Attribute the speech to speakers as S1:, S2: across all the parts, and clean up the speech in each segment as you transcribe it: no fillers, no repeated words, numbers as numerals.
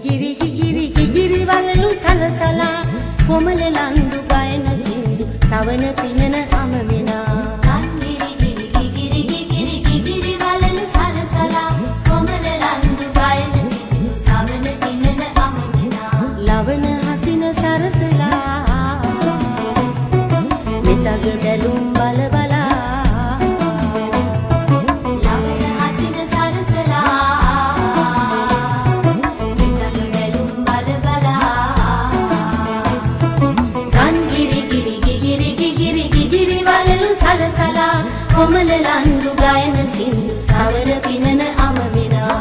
S1: ගිගිරි වලලු සලසලා කොමල ලන්දු ගයන සින්දු සවන පිනන අමමිනා ගිගිරි වලලු සලසලා කොමල ලන්දු ගයන සින්දු සවන පිනන අමමිනා ලවන හසින සරසලා මෙතග බැලුම් බල බලා කොමල ලන්දු ගයන සින්දු සවන පිනන අමමිනා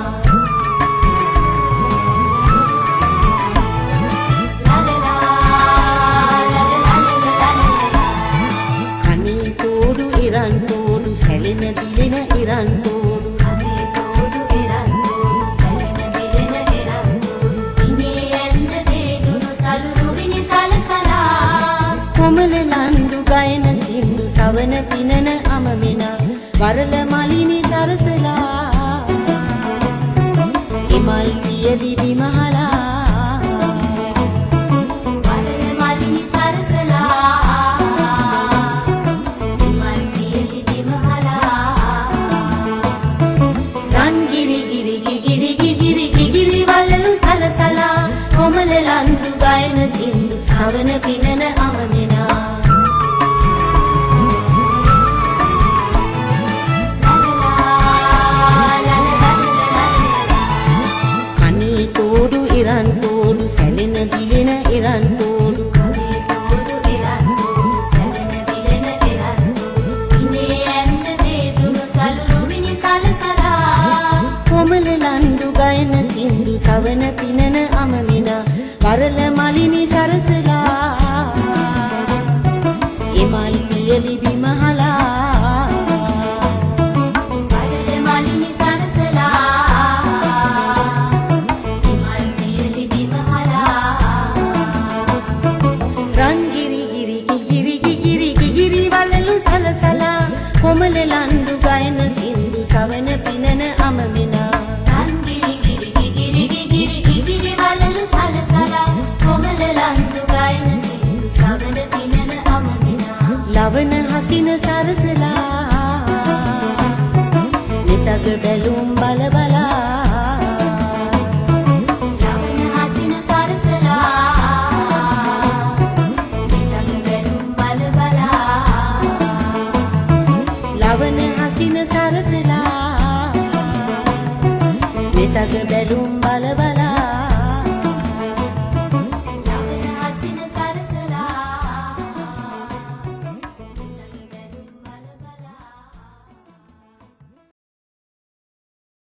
S1: කනේ තෝඩු ඉරන් තෝඩු සැලෙන දිලෙන ඉරන් තෝඩු කනේ තෝඩු ඉරන් තෝඩු සැලෙන දිලෙන ඉරන් තෝඩු ඉනේ ඇන්ද දේදුණු සලුරු විනි සලසලා කොමල ලන්දු ගයන සින්දු සවන පිනන අමමිනා වරල මලිනි සරසලා ඉමල් පියලි බිමහලා වරල මලිනි සරසලා ඉමල් පියලි බිමහලා රන් ගිගිරි වලලු සලසලා කොමල ලන්දු ගයන සින්දු සවන පිනන අමමිනා ඉරන් තෝඩු සැලෙන දිලෙන ඉරන් තෝඩු කනේ තෝඩු ඉරන් තෝඩු සැලෙන දිලෙන ඉරන් තෝඩු ඉනේ ඇන්ද දේදුණු සලුරු විනි සලසලා කොමල ලන්දු ගයන සින්දු සවන පිනන අමමිනා වරල මලිනි සරසලා ඉමල් පියලි බිමහලා වරල මලිනි සරසලා කොමල ලන්දු ගයන සින්දු සවන පිනන අමමිනා ගිගිරි වලලු සලසලා කොමල ලන්දු ගයන සින්දු සවන පිනන අමමිනා ලවන හසින සරසලා මෙතග බැලුම් බල බලා ලවන හසින සරසලා මෙතග බැලුම් බල බලා ලවන හසින සරසලා මෙතග බැලුම් බල බලා